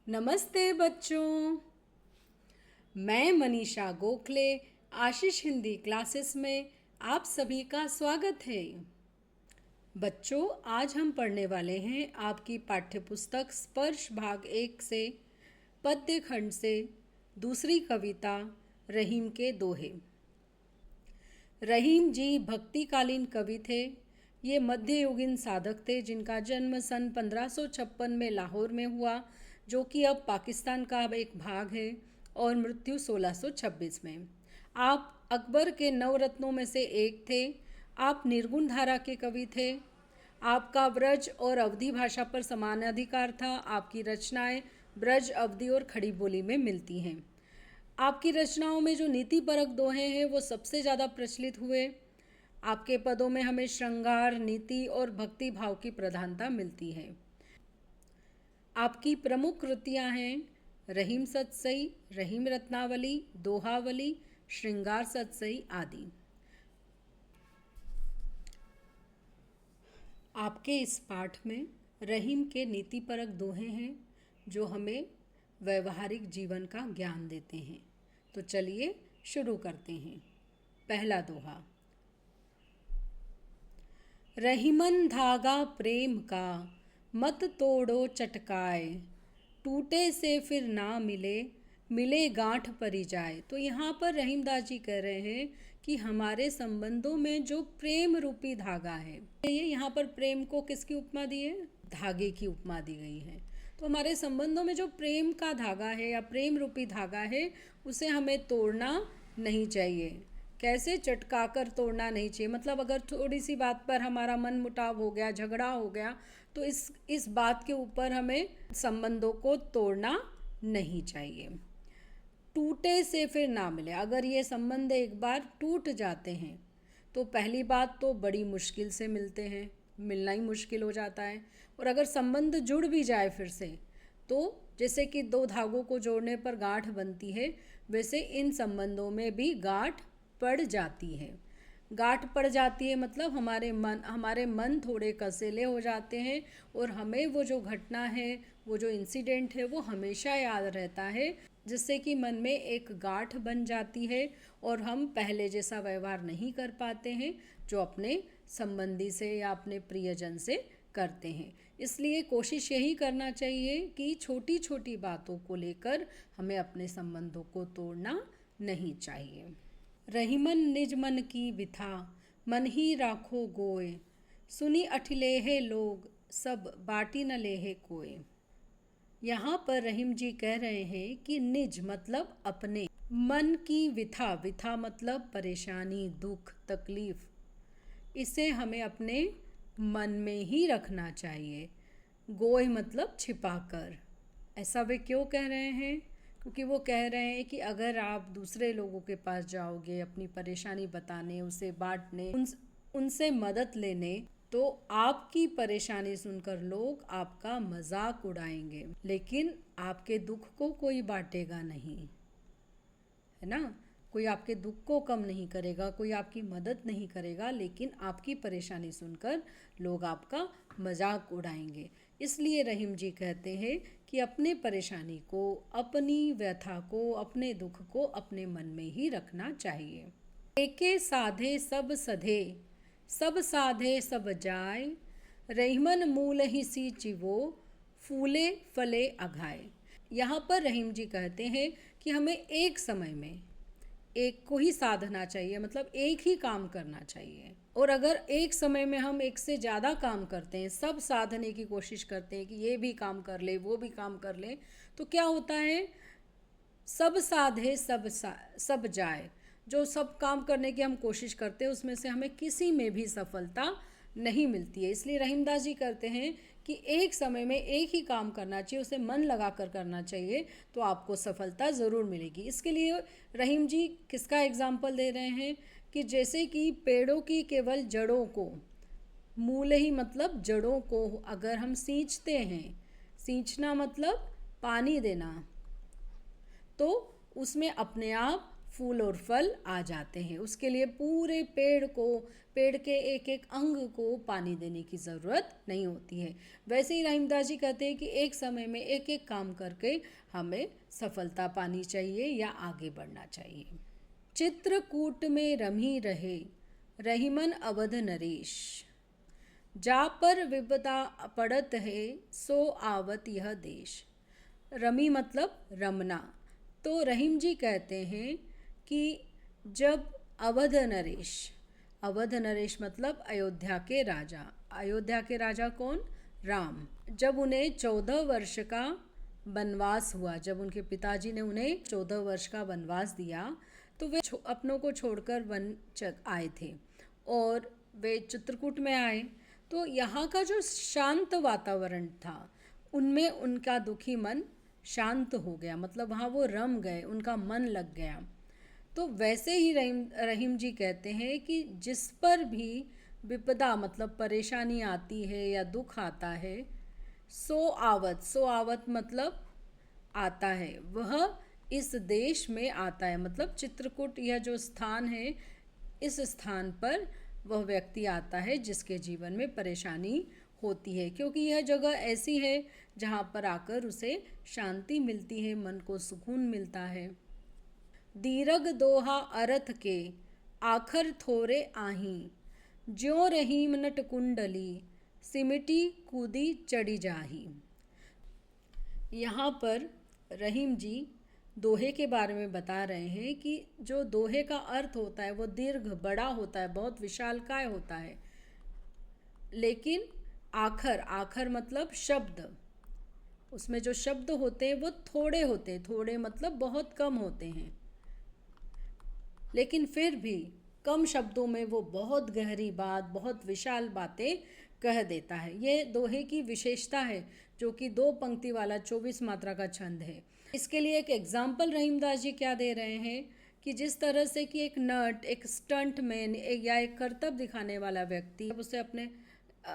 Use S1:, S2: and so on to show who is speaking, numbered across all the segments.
S1: नमस्ते बच्चों। मैं मनीषा गोखले आशीष हिंदी क्लासेस में आप सभी का स्वागत है। बच्चों, आज हम पढ़ने वाले हैं आपकी पाठ्यपुस्तक स्पर्श भाग 1 से पद्य खंड से दूसरी कविता रहीम के दोहे। रहीम जी भक्तिकालीन कवि थे। ये मध्ययुगीन साधक थे जिनका जन्म सन 1556 में लाहौर में हुआ, जो कि अब पाकिस्तान का एक भाग है, और मृत्यु 1626 में। आप अकबर के नवरत्नों में से एक थे। आप निर्गुण धारा के कवि थे। आपका ब्रज और अवधी भाषा पर समान अधिकार था। आपकी रचनाएं ब्रज, अवधी और खड़ी बोली में मिलती हैं। आपकी रचनाओं में जो नीतिपरक दोहे हैं वो सबसे ज़्यादा प्रचलित हुए। आपके पदों में हमें श्रृंगार, नीति और भक्ति भाव की प्रधानता मिलती है। आपकी प्रमुख कृतियां हैं रहीम सतसई, रहीम रत्नावली, दोहावली, श्रृंगार सतसई आदि। आपके इस पाठ में रहीम के नीतिपरक दोहे हैं जो हमें व्यवहारिक जीवन का ज्ञान देते हैं। तो चलिए शुरू करते हैं। पहला दोहा। रहीमन धागा प्रेम का मत तोड़ो चटकाए, टूटे से फिर ना मिले, मिले गांठ परी जाए। तो यहाँ पर रहीमदास जी कह रहे हैं कि हमारे संबंधों में जो प्रेम रूपी धागा है, ये यहाँ पर प्रेम को किसकी उपमा दी है? धागे की उपमा दी गई है। तो हमारे संबंधों में जो प्रेम का धागा है या प्रेम रूपी धागा है, उसे हमें तोड़ना नहीं चाहिए। कैसे? चटकाकर तोड़ना नहीं चाहिए। मतलब अगर थोड़ी सी बात पर हमारा मन मुटाव हो गया, झगड़ा हो गया, तो इस बात के ऊपर हमें संबंधों को तोड़ना नहीं चाहिए। टूटे से फिर ना मिले। अगर ये संबंध एक बार टूट जाते हैं तो पहली बात तो बड़ी मुश्किल से मिलते हैं, मिलना ही मुश्किल हो जाता है। और अगर संबंध जुड़ भी जाए फिर से, तो जैसे कि दो धागों को जोड़ने पर गांठ बनती है, वैसे इन संबंधों में भी गांठ पड़ जाती है। गांठ पड़ जाती है मतलब हमारे मन थोड़े कसेले हो जाते हैं और हमें वो जो घटना है, वो जो इंसिडेंट है, वो हमेशा याद रहता है, जिससे कि मन में एक गांठ बन जाती है और हम पहले जैसा व्यवहार नहीं कर पाते हैं जो अपने संबंधी से या अपने प्रियजन से करते हैं। इसलिए कोशिश यही करना चाहिए कि छोटी छोटी बातों को लेकर हमें अपने संबंधों को तोड़ना नहीं चाहिए। रहीमन निज मन की विथा, मन ही राखो गोय, सुनी अठिलेहे लोग, सब बाटी न लेहे कोय। यहाँ पर रहीम जी कह रहे हैं कि निज मतलब अपने, मन की विथा, विथा मतलब परेशानी, दुख, तकलीफ, इसे हमें अपने मन में ही रखना चाहिए। गोय मतलब छिपाकर। ऐसा वे क्यों कह रहे हैं? क्योंकि वो कह रहे हैं कि अगर आप दूसरे लोगों के पास जाओगे अपनी परेशानी बताने, उसे बांटने, उनसे मदद लेने, तो आपकी परेशानी सुनकर लोग आपका मजाक उड़ाएंगे, लेकिन आपके दुख को कोई बांटेगा नहीं, है ना? कोई आपके दुख को कम नहीं करेगा, कोई आपकी मदद नहीं करेगा, लेकिन आपकी परेशानी सुनकर लोग आपका मजाक उड़ाएंगे। इसलिए रहीम जी कहते हैं कि अपने परेशानी को, अपनी व्यथा को, अपने दुख को अपने मन में ही रखना चाहिए। एके साधे सब सधे, सब साधे सब जाय, रहीमन मूल ही सी चिवो, फूले फले अघाय। यहाँ पर रहीम जी कहते हैं कि हमें एक समय में एक को ही साधना चाहिए, मतलब एक ही काम करना चाहिए। और अगर एक समय में हम एक से ज़्यादा काम करते हैं, सब साधने की कोशिश करते हैं कि ये भी काम कर ले, वो भी काम कर ले, तो क्या होता है? सब साधे सब जाए। जो सब काम करने की हम कोशिश करते हैं उसमें से हमें किसी में भी सफलता नहीं मिलती है। इसलिए रहीमदास जी कहते हैं कि एक समय में एक ही काम करना चाहिए, उसे मन लगा कर करना चाहिए, तो आपको सफलता ज़रूर मिलेगी। इसके लिए रहीम जी किसका एग्जाम्पल दे रहे हैं कि जैसे कि पेड़ों की केवल जड़ों को, मूल ही मतलब जड़ों को अगर हम सींचते हैं, सींचना मतलब पानी देना, तो उसमें अपने आप फूल और फल आ जाते हैं। उसके लिए पूरे पेड़ के एक एक अंग को पानी देने की ज़रूरत नहीं होती है। वैसे ही रहीमदास जी कहते हैं कि एक समय में एक एक काम करके हमें सफलता पानी चाहिए या आगे बढ़ना चाहिए। चित्रकूट में रमी रहे रहीमन अवध नरेश, जा पर विपदा पड़त है सो आवत यह देश। रमी मतलब रमना। तो रहीम जी कहते हैं कि जब अवध नरेश मतलब अयोध्या के राजा, अयोध्या के राजा कौन? राम। जब उन्हें 14 वर्ष का वनवास हुआ, जब उनके पिताजी ने उन्हें 14 वर्ष का वनवास दिया, तो वे अपनों को छोड़कर वन आए थे और वे चित्रकूट में आए। तो यहाँ का जो शांत वातावरण था उनमें उनका दुखी मन शांत हो गया, मतलब वहाँ वो रम गए, उनका मन लग गया। तो वैसे ही रहीम जी कहते हैं कि जिस पर भी विपदा मतलब परेशानी आती है या दुख आता है, सो आवत मतलब आता है, वह इस देश में आता है। मतलब चित्रकूट यह जो स्थान है, इस स्थान पर वह व्यक्ति आता है जिसके जीवन में परेशानी होती है, क्योंकि यह जगह ऐसी है जहाँ पर आकर उसे शांति मिलती है, मन को सुकून मिलता है। दीरग दोहा अर्थ के आखर थोरे आही, ज्यों रहीम नट कुंडली सिमटी कूदी चढ़ी जाही। यहाँ पर रहीम जी दोहे के बारे में बता रहे हैं कि जो दोहे का अर्थ होता है वो दीर्घ बड़ा होता है, बहुत विशालकाय होता है, लेकिन आखर मतलब शब्द, उसमें जो शब्द होते हैं वो थोड़े होते हैं, थोड़े मतलब बहुत कम होते हैं, लेकिन फिर भी कम शब्दों में वो बहुत गहरी बात, बहुत विशाल बातें कह देता है। ये दोहे की विशेषता है, जो कि 2 पंक्ति वाला 24 मात्रा का छंद है। इसके लिए एक एग्जाम्पल रहीमदास जी क्या दे रहे हैं कि जिस तरह से कि एक नट, एक स्टंट मैन या एक करतब दिखाने वाला व्यक्ति जब उसे अपने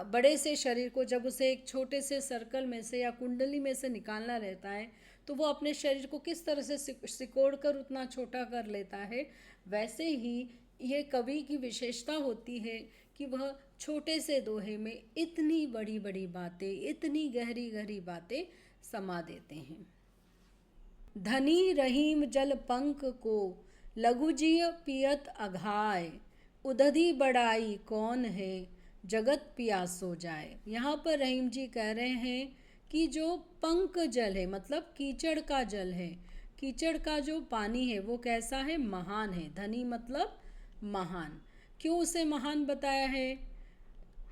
S1: बड़े से शरीर को, जब उसे एक छोटे से सर्कल में से या कुंडली में से निकालना रहता है, तो वो अपने शरीर को किस तरह से सिकोड़ कर उतना छोटा कर लेता है, वैसे ही ये कवि की विशेषता होती है कि वह छोटे से दोहे में इतनी बड़ी बड़ी बातें, इतनी गहरी गहरी बातें समा देते हैं। धनी रहीम जल पंक को लघुजिय पियत अघाय, उदधि बड़ाई कौन है जगत पियासो जाए। यहाँ पर रहीम जी कह रहे हैं कि जो पंक जल है मतलब कीचड़ का जल है, कीचड़ का जो पानी है वो कैसा है? महान है। धनी मतलब महान। क्यों उसे महान बताया है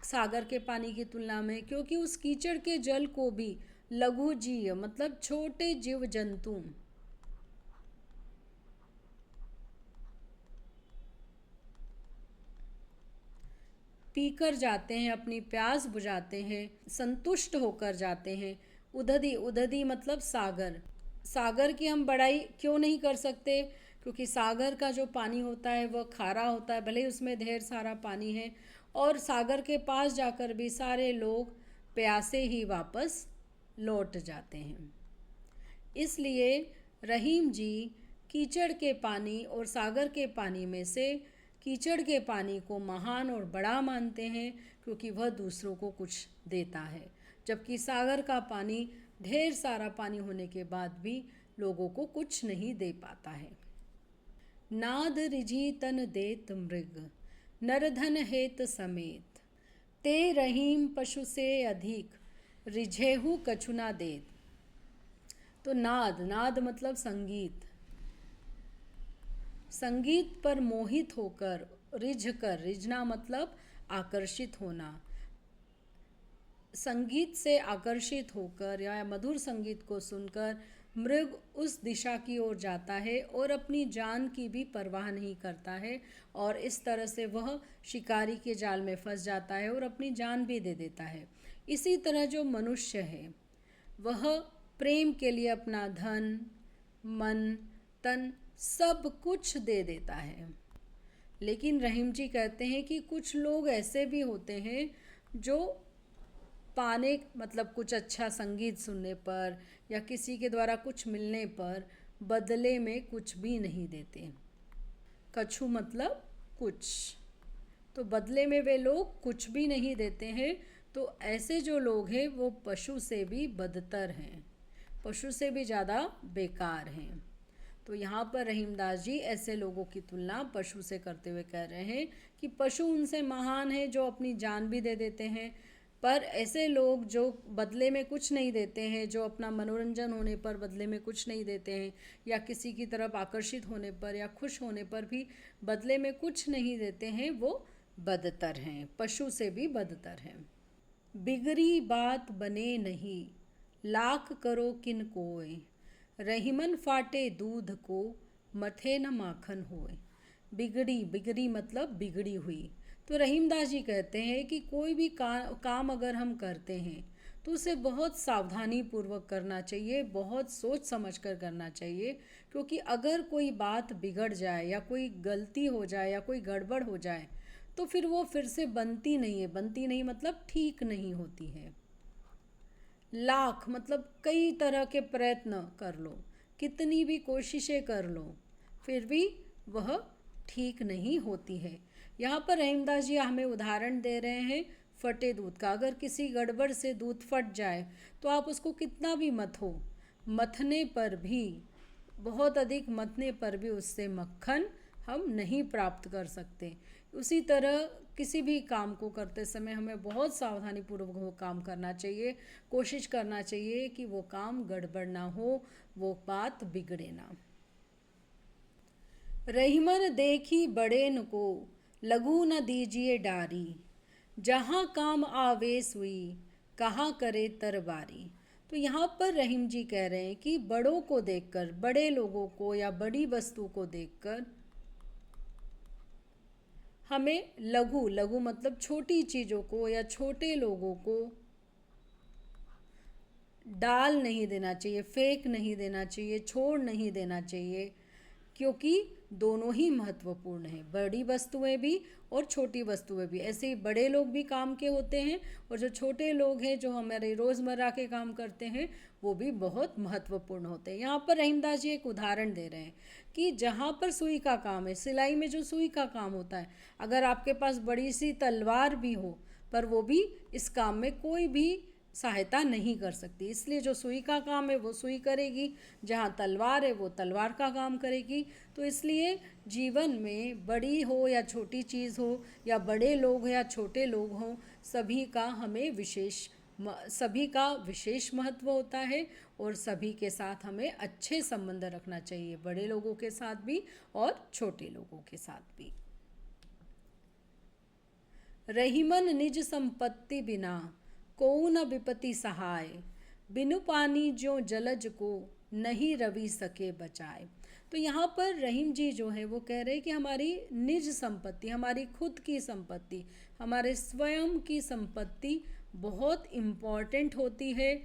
S1: सागर के पानी की तुलना में? क्योंकि उस कीचड़ के जल को भी लघु जीव मतलब छोटे जीव जंतु पीकर जाते हैं, अपनी प्यास बुझाते हैं, संतुष्ट होकर जाते हैं। उदधि मतलब सागर। सागर की हम बड़ाई क्यों नहीं कर सकते? क्योंकि सागर का जो पानी होता है वह खारा होता है, भले ही उसमें ढेर सारा पानी है, और सागर के पास जाकर भी सारे लोग प्यासे ही वापस लौट जाते हैं। इसलिए रहीम जी कीचड़ के पानी और सागर के पानी में से कीचड़ के पानी को महान और बड़ा मानते हैं, क्योंकि वह दूसरों को कुछ देता है, जबकि सागर का पानी ढेर सारा पानी होने के बाद भी लोगों को कुछ नहीं दे पाता है। नाद रिझी तन देत मृग, नरधन हेत समेत, ते रहीम पशु से अधिक, रिझेहु कछुना देत। तो नाद मतलब संगीत, संगीत पर मोहित होकर, रिझना मतलब आकर्षित होना, संगीत से आकर्षित होकर या मधुर संगीत को सुनकर मृग उस दिशा की ओर जाता है और अपनी जान की भी परवाह नहीं करता है, और इस तरह से वह शिकारी के जाल में फंस जाता है और अपनी जान भी दे देता है। इसी तरह जो मनुष्य है वह प्रेम के लिए अपना धन, मन, तन सब कुछ दे देता है। लेकिन रहीम जी कहते हैं कि कुछ लोग ऐसे भी होते हैं जो पाने मतलब कुछ अच्छा संगीत सुनने पर या किसी के द्वारा कुछ मिलने पर बदले में कुछ भी नहीं देते। कछु मतलब कुछ, तो बदले में वे लोग कुछ भी नहीं देते हैं। तो ऐसे जो लोग हैं वो पशु से भी बदतर हैं, पशु से भी ज़्यादा बेकार हैं। तो यहाँ पर रहीमदास जी ऐसे लोगों की तुलना पशु से करते हुए कह रहे हैं कि पशु उनसे महान है जो अपनी जान भी दे देते हैं, पर ऐसे लोग जो बदले में कुछ नहीं देते हैं, जो अपना मनोरंजन होने पर बदले में कुछ नहीं देते हैं, या किसी की तरफ आकर्षित होने पर या खुश होने पर भी बदले में कुछ नहीं देते हैं, वो बदतर हैं, पशु से भी बदतर हैं। बिगड़ी बात बने नहीं, लाख करो किन कोय, रहीमन फाटे दूध को, मथे न माखन होए। बिगड़ी, बिगड़ी मतलब बिगड़ी हुई। तो रहीमदास जी कहते हैं कि कोई भी काम अगर हम करते हैं तो उसे बहुत सावधानी पूर्वक करना चाहिए, बहुत सोच समझ कर करना चाहिए, क्योंकि अगर कोई बात बिगड़ जाए या कोई गलती हो जाए या कोई गड़बड़ हो जाए तो फिर वो फिर से बनती नहीं है, बनती नहीं मतलब ठीक नहीं होती है। लाख मतलब कई तरह के प्रयत्न कर लो, कितनी भी कोशिशें कर लो, फिर भी वह ठीक नहीं होती है। यहाँ पर रहीमदास जी हमें उदाहरण दे रहे हैं फटे दूध का। अगर किसी गड़बड़ से दूध फट जाए तो आप उसको कितना भी मथो, मथने पर भी, बहुत अधिक मथने पर भी उससे मक्खन हम नहीं प्राप्त कर सकते। उसी तरह किसी भी काम को करते समय हमें बहुत सावधानी पूर्वक वो काम करना चाहिए, कोशिश करना चाहिए कि वो काम गड़बड़ ना हो, वो बात बिगड़े ना। रहीमन देखी बड़ेन को, लघु न दीजिए डारी, जहाँ काम आवेश हुई, कहाँ करे तरबारी। तो यहाँ पर रहीम जी कह रहे हैं कि बड़ों को देखकर, बड़े लोगों को या बड़ी वस्तु को देखकर हमें लघु, लघु मतलब छोटी चीज़ों को या छोटे लोगों को डाल नहीं देना चाहिए, फेंक नहीं देना चाहिए, छोड़ नहीं देना चाहिए, क्योंकि दोनों ही महत्वपूर्ण हैं, बड़ी वस्तुएं भी और छोटी वस्तुएं भी। ऐसे ही बड़े लोग भी काम के होते हैं और जो छोटे लोग हैं जो हमारे रोज़मर्रा के काम करते हैं वो भी बहुत महत्वपूर्ण होते हैं। यहाँ पर रहीमदास जी एक उदाहरण दे रहे हैं कि जहाँ पर सुई का काम है, सिलाई में जो सुई का काम होता है, अगर आपके पास बड़ी सी तलवार भी हो पर वो भी इस काम में कोई भी सहायता नहीं कर सकती, इसलिए जो सुई का काम है वो सुई करेगी, जहाँ तलवार है वो तलवार का काम करेगी। तो इसलिए जीवन में बड़ी हो या छोटी चीज़ हो, या बड़े लोग हो या छोटे लोग हों, सभी का विशेष महत्व होता है और सभी के साथ हमें अच्छे संबंध रखना चाहिए, बड़े लोगों के साथ भी और छोटे लोगों के साथ भी। रहीमन निज संपत्ति बिना, को न विपत्ति सहाय, बिनु पानी जो जलज को, नहीं रवि सके बचाए। तो यहाँ पर रहीम जी जो है वो कह रहे हैं कि हमारी निज संपत्ति, हमारी खुद की संपत्ति, हमारे स्वयं की संपत्ति बहुत इम्पॉर्टेंट होती है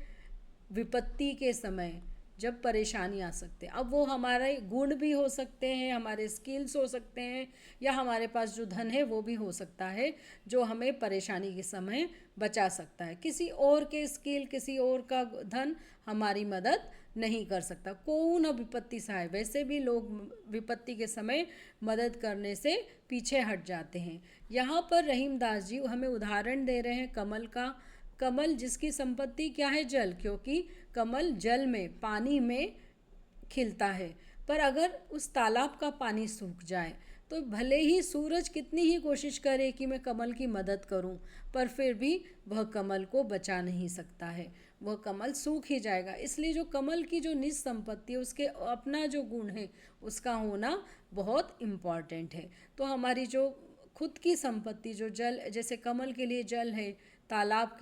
S1: विपत्ति के समय, जब परेशानी आ सकते हैं। अब वो हमारे गुण भी हो सकते हैं, हमारे स्किल्स हो सकते हैं, या हमारे पास जो धन है वो भी हो सकता है जो हमें परेशानी के समय बचा सकता है। किसी और के स्किल, किसी और का धन हमारी मदद नहीं कर सकता। कौन विपत्ति सहाय, वैसे भी लोग विपत्ति के समय मदद करने से पीछे हट जाते हैं। यहाँ पर रहीमदास जी हमें उदाहरण दे रहे हैं कमल का। कमल जिसकी संपत्ति क्या है? जल, क्योंकि कमल जल में, पानी में खिलता है। पर अगर उस तालाब का पानी सूख जाए तो भले ही सूरज कितनी ही कोशिश करे कि मैं कमल की मदद करूं, पर फिर भी वह कमल को बचा नहीं सकता है, वह कमल सूख ही जाएगा। इसलिए जो कमल की जो निज संपत्ति है, उसके अपना जो गुण है, उसका होना बहुत इम्पॉर्टेंट है। तो हमारी जो खुद की संपत्ति, जो जल, जैसे कमल के लिए जल है, तालाब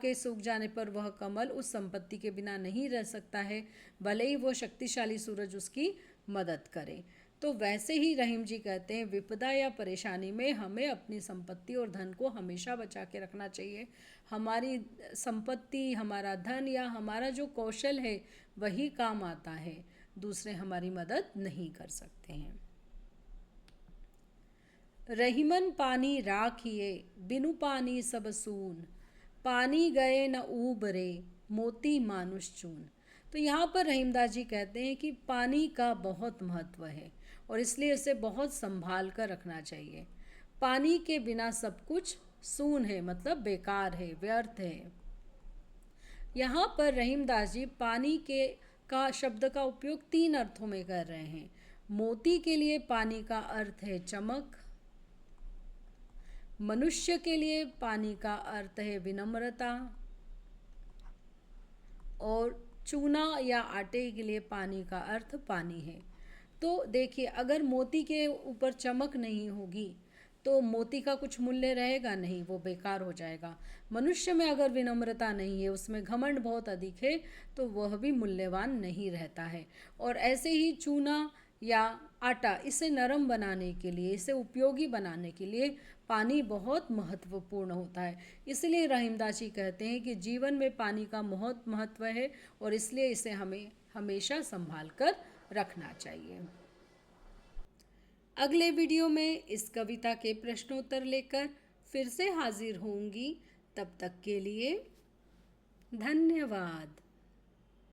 S1: के सूख जाने पर वह कमल उस संपत्ति के बिना नहीं रह सकता है, भले ही वो शक्तिशाली सूरज उसकी मदद करे। तो वैसे ही रहीम जी कहते हैं विपदा या परेशानी में हमें अपनी संपत्ति और धन को हमेशा बचा के रखना चाहिए। हमारी संपत्ति, हमारा धन या हमारा जो कौशल है वही काम आता है, दूसरे हमारी मदद नहीं कर सकते हैं। रहीमन पानी राखिए, बिनु पानी सब सून, पानी गए न ऊबरे, मोती मानुष चून। तो यहाँ पर रहीमदास जी कहते हैं कि पानी का बहुत महत्व है। और इसलिए इसे बहुत संभाल कर रखना चाहिए। पानी के बिना सब कुछ सून है, मतलब बेकार है, व्यर्थ है। यहाँ पर रहीमदास जी पानी के का शब्द का उपयोग 3 अर्थों में कर रहे हैं। मोती के लिए पानी का अर्थ है चमक, मनुष्य के लिए पानी का अर्थ है विनम्रता, और चूना या आटे के लिए पानी का अर्थ पानी है। तो देखिए, अगर मोती के ऊपर चमक नहीं होगी तो मोती का कुछ मूल्य रहेगा नहीं, वो बेकार हो जाएगा। मनुष्य में अगर विनम्रता नहीं है, उसमें घमंड बहुत अधिक है, तो वह भी मूल्यवान नहीं रहता है। और ऐसे ही चूना या आटा, इसे नरम बनाने के लिए, इसे उपयोगी बनाने के लिए पानी बहुत महत्वपूर्ण होता है। इसलिए रहीमदास जी कहते हैं कि जीवन में पानी का बहुत महत्व है और इसलिए इसे हमें हमेशा संभाल कर रखना चाहिए। अगले वीडियो में इस कविता के प्रश्नोत्तर लेकर फिर से हाजिर होंगी। तब तक के लिए धन्यवाद।